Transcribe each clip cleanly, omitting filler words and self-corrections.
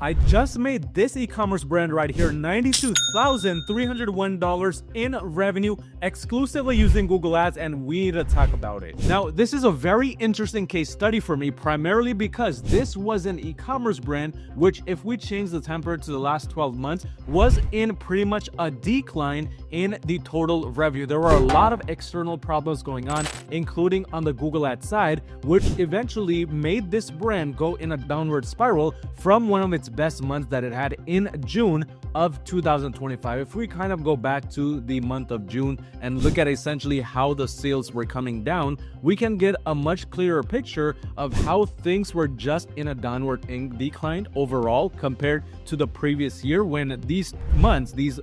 I just made this e-commerce brand right here $92,301 in revenue exclusively using Google Ads, and we need to talk about it. Now, this is a very interesting case study for me, primarily because this was an e-commerce brand, which if we change the temperature to the last 12 months, was in pretty much a decline in the total revenue. There were a lot of external problems going on, including on the Google Ads side, which eventually made this brand go in a downward spiral from one of its best months that it had in June of 2025. If we kind of go back to the month of June and look at essentially how the sales were coming down, we can get a much clearer picture of how things were just in a downward decline overall compared to the previous year, when these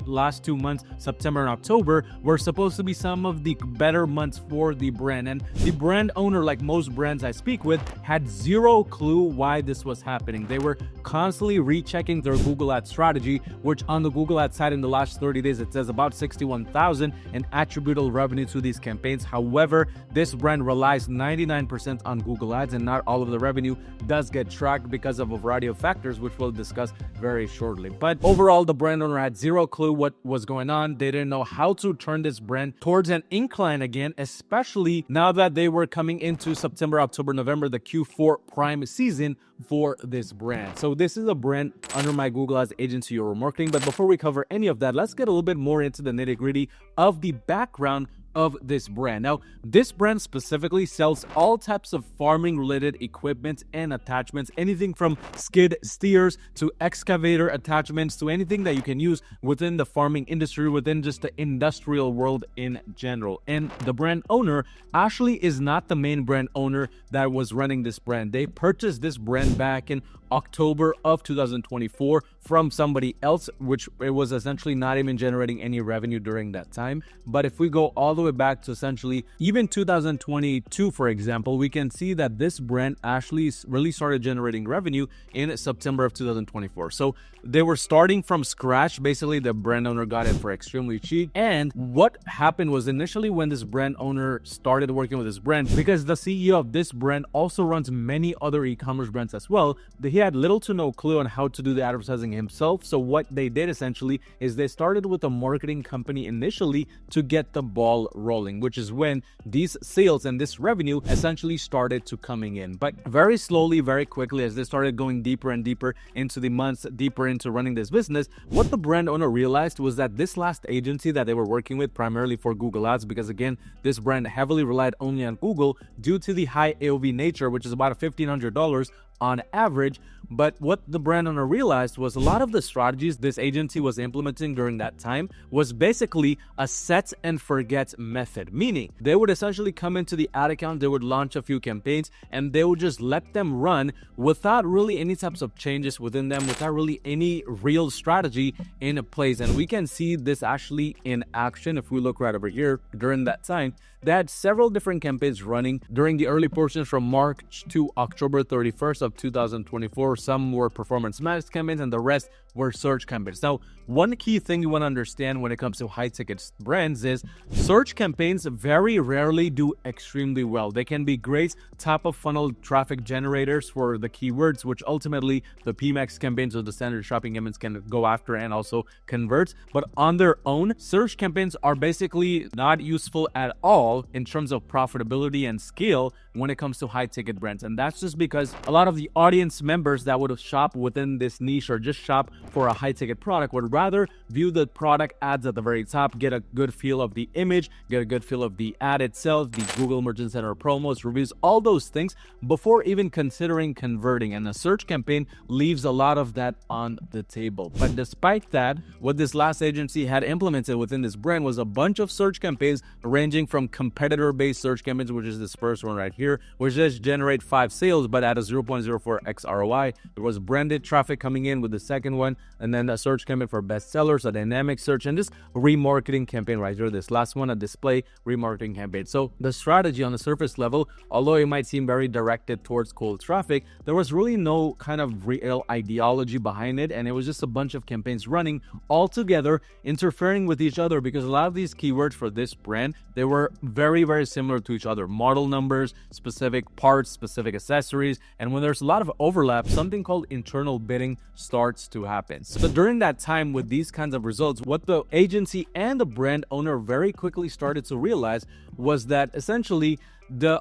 last 2 months, September and October, were supposed to be some of the better months for the brand. And the brand owner, like most brands I speak with, had zero clue why this was happening. They were constantly rechecking their Google Ads strategy, which on the Google Ads side in the last 30 days, it says about 61,000 in attributable revenue to these campaigns. However, this brand relies 99% on Google Ads, and not all of the revenue does get tracked because of a variety of factors, which we'll discuss very shortly. But overall, the brand owner had zero clue what was going on. They didn't know how to turn this brand towards an incline again, especially now that they were coming into September, October, November, the Q4 prime season for this brand. So this is a brand under my Google Ads agency or marketing. But before we cover any of that, let's get a little bit more into the nitty-gritty of the background of this brand. Now, this brand specifically sells all types of farming related equipment and attachments, anything from skid steers to excavator attachments to anything that you can use within the farming industry, within just the industrial world in general. And the brand owner actually is not the main brand owner that was running this brand. They purchased this brand back in October of 2024 from somebody else, which it was essentially not even generating any revenue during that time. But if we go all the way back to essentially even 2022, for example, we can see that this brand actually really started generating revenue in September of 2024. So they were starting from scratch. Basically, the brand owner got it for extremely cheap. And what happened was, initially when this brand owner started working with this brand, because the CEO of this brand also runs many other e-commerce brands as well, he had little to no clue on how to do the advertising himself. So what they did essentially is they started with a marketing company initially to get the ball rolling, which is when these sales and this revenue essentially started to coming in. But very slowly, very quickly, as they started going deeper and deeper into the months, deeper into running this business, what the brand owner realized was that this last agency that they were working with, primarily for Google Ads, because again, this brand heavily relied only on Google due to the high AOV nature, which is about $1,500 on average. But what the brand owner realized was a lot of the strategies this agency was implementing during that time was basically a set and forget method, meaning they would essentially come into the ad account, they would launch a few campaigns, and they would just let them run without really any types of changes within them, without really any real strategy in place. And we can see this actually in action if we look right over here. During that time, they had several different campaigns running during the early portions from March to October 31st of 2024. Some were performance managed campaigns and the rest were search campaigns. Now, one key thing you want to understand when it comes to high ticket brands is search campaigns very rarely do extremely well. They can be great top of funnel traffic generators for the keywords, which ultimately the PMAX campaigns or the standard shopping campaigns can go after and also convert. But on their own, search campaigns are basically not useful at all in terms of profitability and scale when it comes to high ticket brands. And that's just because a lot of the audience members that would have shopped within this niche or just shop for a high ticket product would rather view the product ads at the very top, get a good feel of the image, get a good feel of the ad itself, the Google Merchant Center promos, reviews, all those things before even considering converting. And a search campaign leaves a lot of that on the table. But despite that, what this last agency had implemented within this brand was a bunch of search campaigns ranging from competitor-based search campaigns, which is this first one right here, which just generate 5 sales but at a 0.04x ROI. There was branded traffic coming in with the second one, and then a search campaign for bestsellers, a dynamic search, and this remarketing campaign right here, this last one, a display remarketing campaign. So the strategy on the surface level, although it might seem very directed towards cold traffic, there was really no kind of real ideology behind it, and it was just a bunch of campaigns running all together, interfering with each other, because a lot of these keywords for this brand, they were very, very similar to each other. Model numbers, specific parts, specific accessories, and when they're there's a lot of overlap, something called internal bidding starts to happen. So during that time with these kinds of results, what the agency and the brand owner very quickly started to realize was that essentially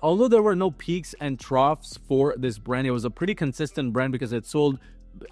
although there were no peaks and troughs for this brand, it was a pretty consistent brand because it sold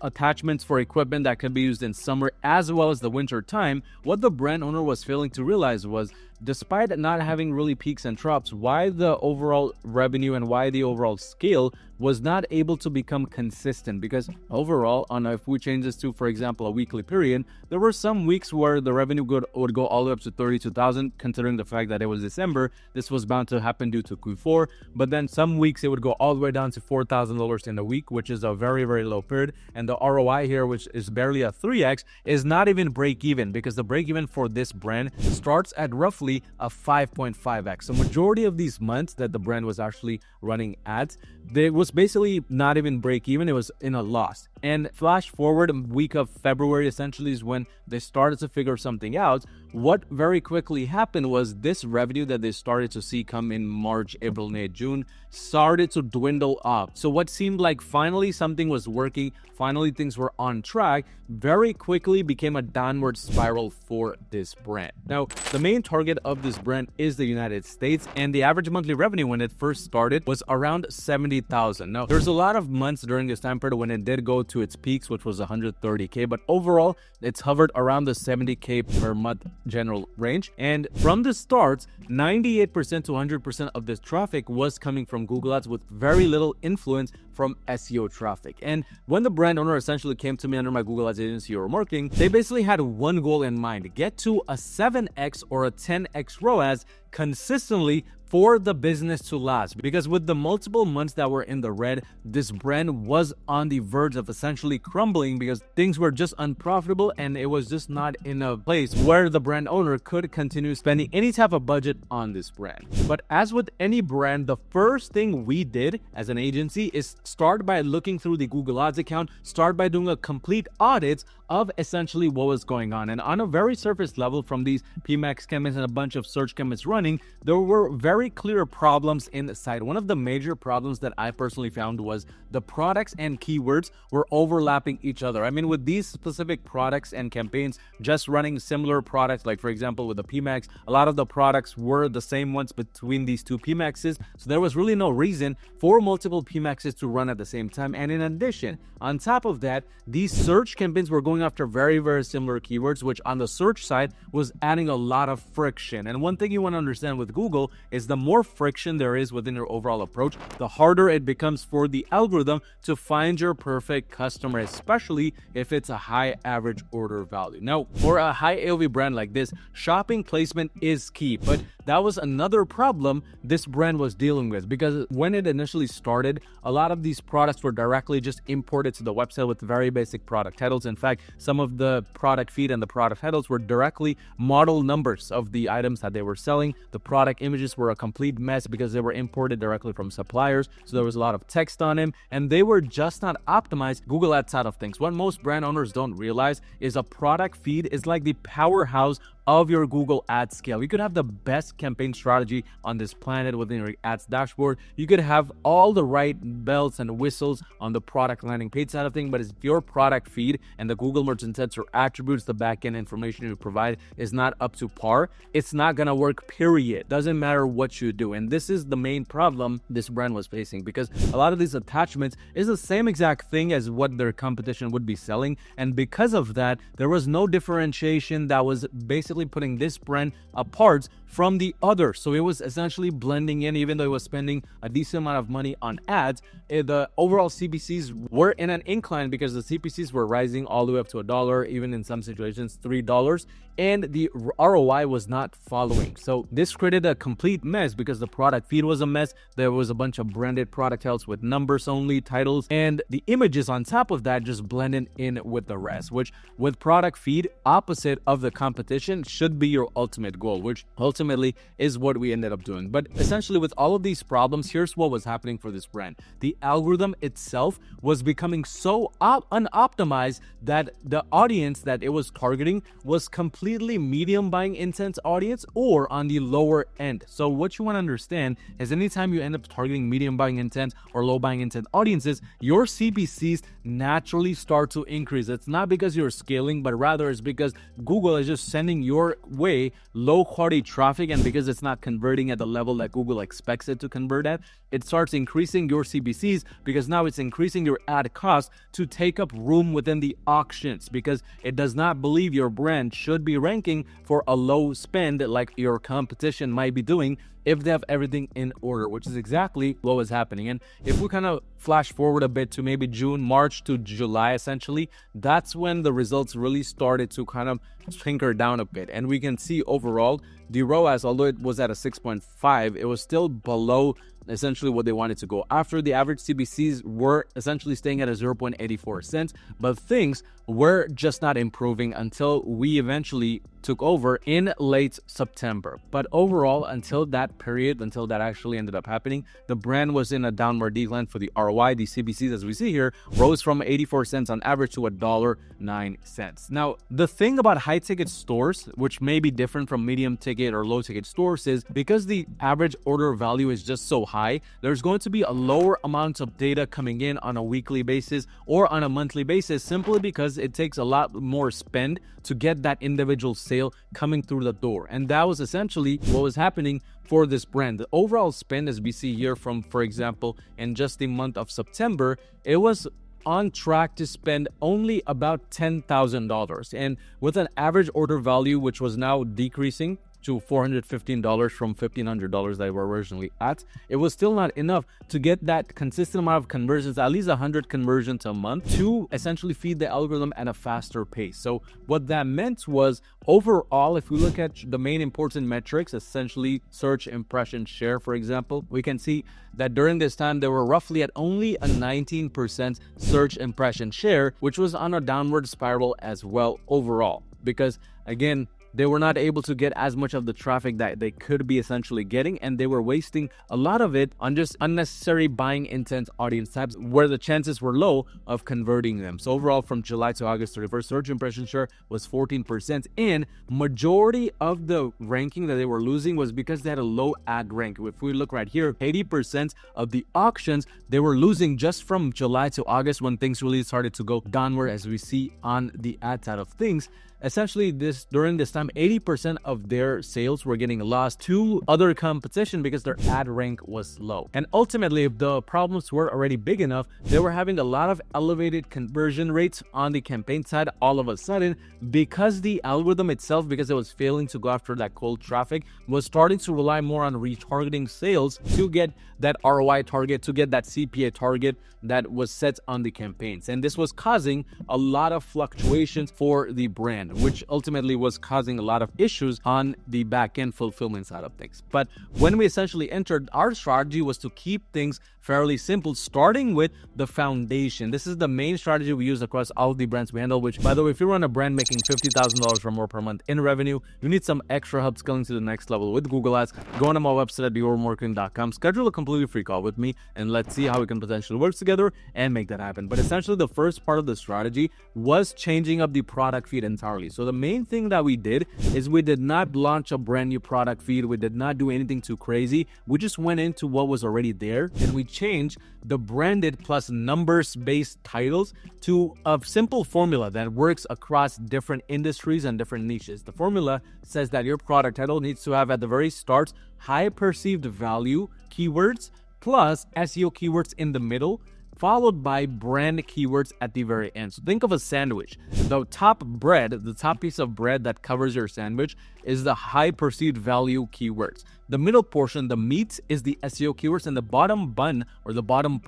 attachments for equipment that could be used in summer as well as the winter time. What the brand owner was failing to realize was, despite not having really peaks and troughs, why the overall revenue and why the overall scale was not able to become consistent. Because overall, if we change this to, for example, a weekly period, there were some weeks where the revenue would go all the way up to 32,000, considering the fact that it was December. This was bound to happen due to Q4. But then some weeks it would go all the way down to $4,000 in a week, which is a very, very low period. And the ROI here, which is barely a 3x, is not even break even, because the break even for this brand starts at roughly a 5.5x. The majority of these months that the brand was actually running ads, there was basically not even break even, it was in a loss. And flash forward, a week of February essentially is when they started to figure something out. What very quickly happened was this revenue that they started to see come in March, April, May, June started to dwindle off. So what seemed like finally something was working, finally things were on track, very quickly became a downward spiral for this brand. Now, the main target of this brand is the United States, and the average monthly revenue when it first started was around 70,000. Now, there's a lot of months during this time period when it did go to its peaks, which was 130K, but overall, it's hovered around the 70K per month general range. And from the start, 98% to 100% of this traffic was coming from Google Ads with very little influence from SEO traffic. And when the brand owner essentially came to me under my Google Ads agency or marketing, they basically had one goal in mind: get to a 7x or a 10x ROAS consistently for the business to last. Because with the multiple months that were in the red, this brand was on the verge of essentially crumbling because things were just unprofitable and it was just not in a place where the brand owner could continue spending any type of budget on this brand. But as with any brand, the first thing we did as an agency is start by looking through the Google Ads account, start by doing a complete audit of essentially what was going on. And on a very surface level, from these PMAX campaigns and a bunch of search campaigns running, there were very clear problems in the site. One of the major problems that I personally found was the products and keywords were overlapping each other. I mean, with these specific products and campaigns just running similar products, like for example with the PMAX, a lot of the products were the same ones between these two PMAXs, so there was really no reason for multiple PMAXs to run at the same time. And in addition, on top of that, these search campaigns were going after very, very similar keywords, which on the search side was adding a lot of friction. And one thing you want to understand with Google is the more friction there is within your overall approach, the harder it becomes for the algorithm to find your perfect customer, especially if it's a high average order value. Now, for a high AOV brand like this, shopping placement is key, but that was another problem this brand was dealing with, because when it initially started, a lot of these products were directly just imported to the website with very basic product titles. In fact, some of the product feed and the product titles were directly model numbers of the items that they were selling. The product images were a complete mess because they were imported directly from suppliers, so there was a lot of text on them, and they were just not optimized Google Ads side of things. What most brand owners don't realize is a product feed is like the powerhouse of your Google Ads scale. You could have the best campaign strategy on this planet within your ads dashboard. You could have all the right bells and whistles on the product landing page side of thing, but if your product feed and the Google Merchant Sensor attributes, the backend information you provide is not up to par, it's not gonna work, period. Doesn't matter what you do. And this is the main problem this brand was facing, because a lot of these attachments is the same exact thing as what their competition would be selling. And because of that, there was no differentiation that was basically putting this brand apart from the other. So it was essentially blending in, even though it was spending a decent amount of money on ads. The overall CPCs were in an incline because the CPCs were rising all the way up to $1, even in some situations $3, and the ROI was not following. So this created a complete mess because the product feed was a mess. There was a bunch of branded product titles with numbers only titles, and the images on top of that just blended in with the rest, which with product feed, opposite of the competition, should be your ultimate goal, which ultimately is what we ended up doing. But essentially, with all of these problems, here's what was happening for this brand. The algorithm itself was becoming so unoptimized that the audience that it was targeting was completely medium buying intent audience or on the lower end. So what you want to understand is anytime you end up targeting medium buying intent or low buying intent audiences, your CPCs naturally start to increase. It's not because you're scaling, but rather it's because Google is just sending your way low quality traffic, and because it's not converting at the level that Google expects it to convert at, it starts increasing your CPCs because now it's increasing your ad cost to take up room within the auctions because it does not believe your brand should be ranking for a low spend like your competition might be doing if they have everything in order, which is exactly what was happening. And if we kind of flash forward a bit to maybe June, March to July, essentially, that's when the results really started to kind of tinker down a bit. And we can see overall, the ROAS, although it was at a 6.5, it was still below essentially what they wanted to go after. The average CPCs were essentially staying at a 0.84 cents, but things were just not improving until we eventually took over in late September. But overall, until that actually ended up happening, the brand was in a downward decline for the ROI. The CPCs, as we see here, rose from 84 cents on average to $1.09. Now, the thing about high ticket stores, which may be different from medium ticket or low ticket stores, is because the average order value is just so high, there's going to be a lower amount of data coming in on a weekly basis or on a monthly basis, simply because it takes a lot more spend to get that individual sale coming through the door. And that was essentially what was happening for this brand. The overall spend, as we see here from, for example, in just the month of September, it was on track to spend only about $10,000. And with an average order value, which was now decreasing to $415 from $1,500 they were originally at, it was still not enough to get that consistent amount of conversions, at least 100 conversions a month, to essentially feed the algorithm at a faster pace. So what that meant was, overall, if we look at the main important metrics, essentially search impression share, for example, we can see that during this time they were roughly at only a 19% search impression share, which was on a downward spiral as well overall, because again, they were not able to get as much of the traffic that they could be essentially getting, and they were wasting a lot of it on just unnecessary buying intent audience types where the chances were low of converting them. So overall, from July to August 31st, search impression share was 14%, and majority of the ranking that they were losing was because they had a low ad rank. If we look right here, 80% of the auctions they were losing just from July to August, when things really started to go downward, as we see on the ad side of things. Essentially, during this time, 80% of their sales were getting lost to other competition because their ad rank was low. And ultimately, if the problems were already big enough, they were having a lot of elevated conversion rates on the campaign side all of a sudden, because the algorithm itself, because it was failing to go after that cold traffic, was starting to rely more on retargeting sales to get that ROI target, to get that CPA target that was set on the campaigns. And this was causing a lot of fluctuations for the brand, which ultimately was causing a lot of issues on the back-end fulfillment side of things. But when we essentially entered, our strategy was to keep things fairly simple, starting with the foundation. This is the main strategy we use across all of the brands we handle, which, by the way, if you run a brand making $50,000 or more per month in revenue, you need some extra help scaling to the next level with Google Ads, go on my website at yourmarketing.com, schedule a completely free call with me, and let's see how we can potentially work together and make that happen. But essentially, the first part of the strategy was changing up the product feed entirely. So the main thing that we did is we did not launch a brand new product feed. We did not do anything too crazy. We just went into what was already there, and we changed the branded plus numbers-based titles to a simple formula that works across different industries and different niches. The formula says that your product title needs to have at the very start high perceived value keywords plus SEO keywords in the middle, followed by brand keywords at the very end. So think of a sandwich. The top piece of bread that covers your sandwich is the high perceived value keywords. The middle portion, the meat, is the SEO keywords, and the bottom bun or the bottom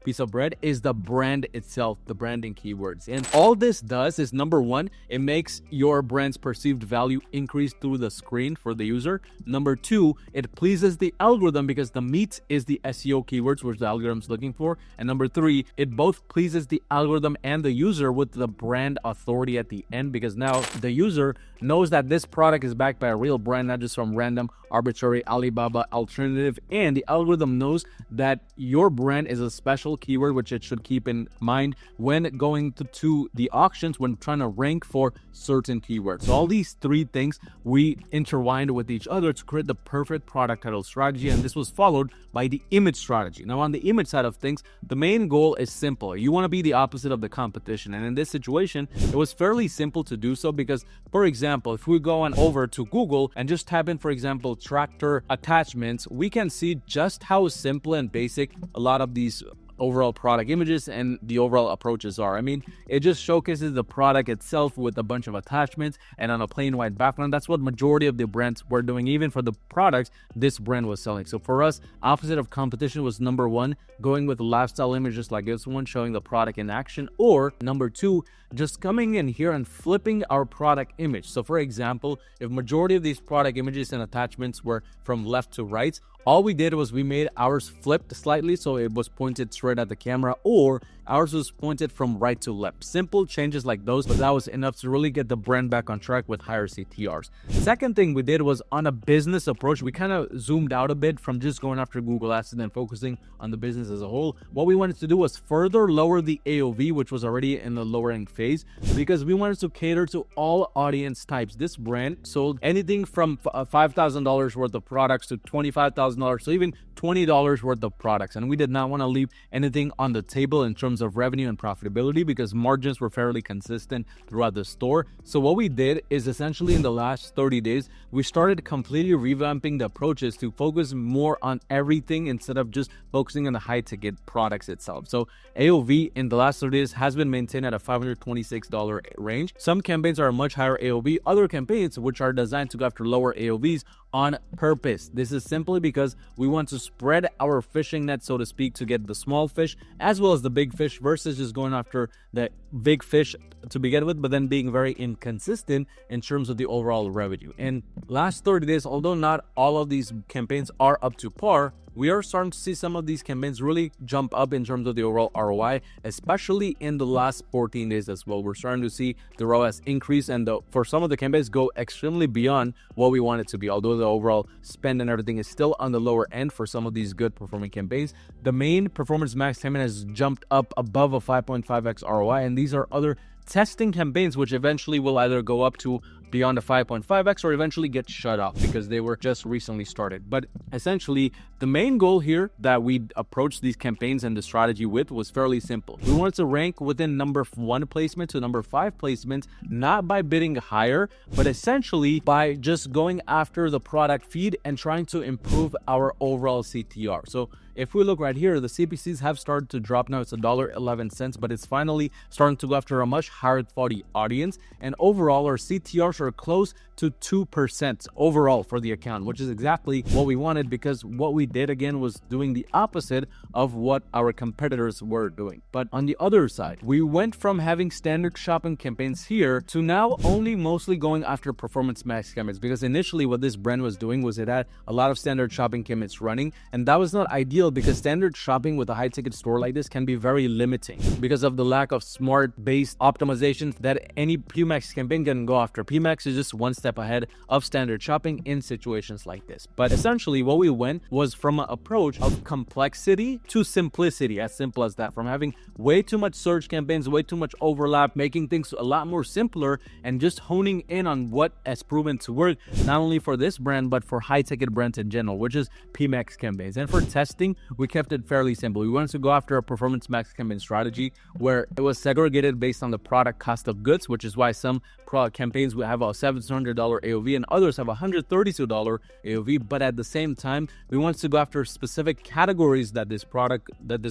piece of bread is the brand itself, the branding keywords. And all this does is, number one, it makes your brand's perceived value increase through the screen for the user. Number two, it pleases the algorithm because the meat is the SEO keywords which the algorithm's looking for. And number three, it both pleases the algorithm and the user with the brand authority at the end, because now the user knows that this product is backed by a real brand, not just some random arbitrary Alibaba alternative, and the algorithm knows that your brand is a special keyword which it should keep in mind when going to the auctions when trying to rank for certain keywords. So all these three things we intertwined with each other to create the perfect product title strategy, and this was followed by the image strategy. Now on the image side of things, the main goal is simple. You want to be the opposite of the competition, and in this situation it was fairly simple to do so because, for example, if we go on over to Google and just type in, for example, tractor attachments, we can see just how simple and basic a lot of these overall product images and the overall approaches are. I mean, it just showcases the product itself with a bunch of attachments and on a plain white background. That's what majority of the brands were doing, even for the products this brand was selling. So for us, opposite of competition was number one, going with lifestyle images like this one, showing the product in action, or number two, just coming in here and flipping our product image. So for example, if majority of these product images and attachments were from left to right, all we did was we made ours flipped slightly so it was pointed straight at the camera, or ours was pointed from right to left. Simple changes like those, but that was enough to really get the brand back on track with higher CTRs. Second thing we did was on a business approach, we kind of zoomed out a bit from just going after Google Ads and then focusing on the business as a whole. What we wanted to do was further lower the AOV, which was already in the lowering phase, because we wanted to cater to all audience types. This brand sold anything from $5,000 worth of products to $25,000, so even $20 worth of products, and we did not want to leave anything on the table in terms of revenue and profitability because margins were fairly consistent throughout the store. So what we did is essentially in the last 30 days we started completely revamping the approaches to focus more on everything instead of just focusing on the high ticket products itself. So AOV in the last 30 days has been maintained at a $526 range. Some campaigns are a much higher AOV, other campaigns which are designed to go after lower AOVs on purpose. This is simply because we want to spread our fishing net, so to speak, to get the small fish as well as the big fish versus just going after the big fish to begin with, but then being very inconsistent in terms of the overall revenue. In last 30 days, although not all of these campaigns are up to par, we are starting to see some of these campaigns really jump up in terms of the overall ROI, especially in the last 14 days as well. We're starting to see the ROAS increase, and for some of the campaigns go extremely beyond what we want it to be. Although the overall spend and everything is still on the lower end for some of these good performing campaigns, the main performance max campaign has jumped up above a 5.5x ROI, and these are other testing campaigns which eventually will either go up to beyond a 5.5x or eventually get shut off because they were just recently started. But essentially, the main goal here that we approached these campaigns and the strategy with was fairly simple. We wanted to rank within number 1 placement to number 5 placement, not by bidding higher, but essentially by just going after the product feed and trying to improve our overall CTR. So if we look right here, the CPCs have started to drop now. It's $1.11, but it's finally starting to go after a much higher quality audience. And overall, our CTRs are close to 2% overall for the account, which is exactly what we wanted, because what we did again was doing the opposite of what our competitors were doing. But on the other side, we went from having standard shopping campaigns here to now only mostly going after performance max campaigns, because initially what this brand was doing was it had a lot of standard shopping campaigns running, and that was not ideal because standard shopping with a high ticket store like this can be very limiting because of the lack of smart based optimizations that any PMax campaign can go after. PMax is just one step ahead of standard shopping in situations like this. But essentially what we went was from an approach of complexity to simplicity, as simple as that. From having way too much search campaigns, way too much overlap, making things a lot more simpler and just honing in on what has proven to work, not only for this brand, but for high ticket brands in general, which is PMax campaigns. And for testing, we kept it fairly simple. We wanted to go after a performance max campaign strategy where it was segregated based on the product cost of goods, which is why some product campaigns will have a $700 AOV and others have a $132 AOV. But at the same time, we wanted to go after specific categories that this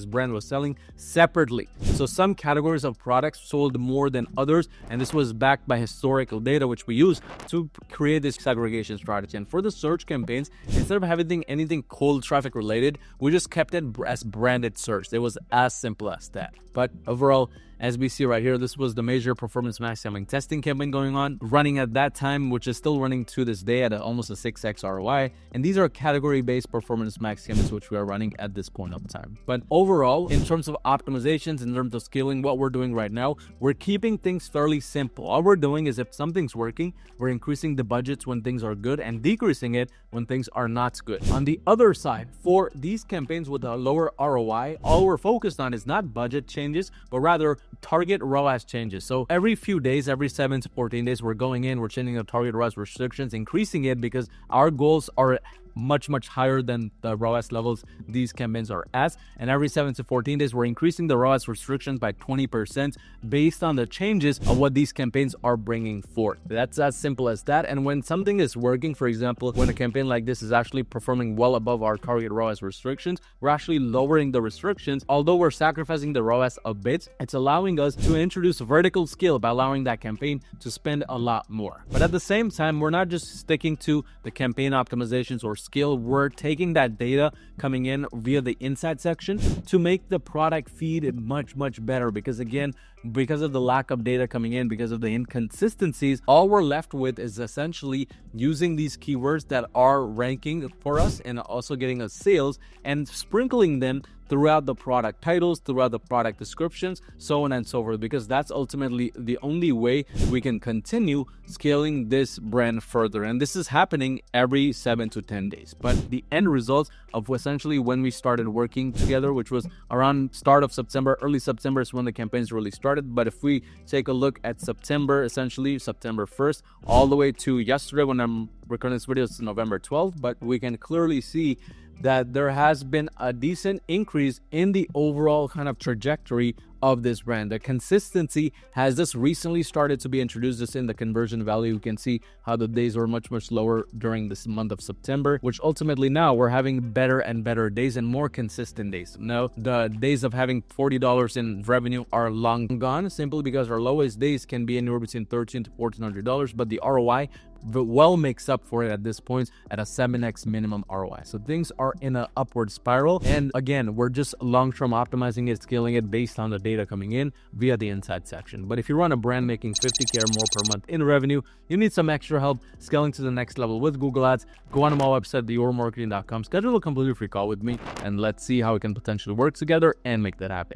brand was selling separately. So some categories of products sold more than others, and this was backed by historical data which we use to create this segregation strategy. And for the search campaigns, instead of having anything cold traffic related, we just kept it as branded search. It was as simple as that. But overall, As we see right here, this was the major performance maximizing testing campaign going on, running at that time, which is still running to this day at almost a 6x ROI. And these are category-based performance max campaigns which we are running at this point of time. But overall, in terms of optimizations, in terms of scaling, what we're doing right now, we're keeping things fairly simple. All we're doing is if something's working, we're increasing the budgets when things are good and decreasing it when things are not good. On the other side, for these campaigns with a lower ROI, all we're focused on is not budget changes, but rather target ROAS changes. So every few days, every 7 to 14 days, we're going in, we're changing the target ROAS restrictions, increasing it because our goals are much higher than the ROAS levels these campaigns are at. And every 7 to 14 days, we're increasing the ROAS restrictions by 20% based on the changes of what these campaigns are bringing forth. That's as simple as that. And when something is working, for example, when a campaign like this is actually performing well above our target ROAS restrictions, we're actually lowering the restrictions. Although we're sacrificing the ROAS a bit, it's allowing us to introduce vertical scale by allowing that campaign to spend a lot more. But at the same time, we're not just sticking to the campaign optimizations or scale. We're taking that data coming in via the insight section to make the product feed much better, because again, because of the lack of data coming in, because of the inconsistencies, all we're left with is essentially using these keywords that are ranking for us and also getting us sales and sprinkling them throughout the product titles, throughout the product descriptions, so on and so forth, because that's ultimately the only way we can continue scaling this brand further. And this is happening every 7 to 10 days. But the end result of essentially when we started working together, which was around start of September, early September is when the campaigns really started. But if we take a look at September, essentially September 1st, all the way to yesterday when I'm recording this video, it's November 12th, but we can clearly see that there has been a decent increase in the overall kind of trajectory of this brand. The consistency has just recently started to be introduced. Just in the conversion value, you can see how the days were much lower during this month of September, which ultimately now we're having better and better days and more consistent days. Now, the days of having $40 in revenue are long gone, simply because our lowest days can be anywhere between $1,300 to $1,400, but the ROI well makes up for it at this point at a 7x minimum ROI. So things are in an upward spiral. And again, we're just long-term optimizing it, scaling it based on the data coming in via the insight section. But if you run a brand making 50K or more per month in revenue, you need some extra help scaling to the next level with Google Ads, go on my website, theyourmarketing.com, schedule a completely free call with me, and let's see how we can potentially work together and make that happen.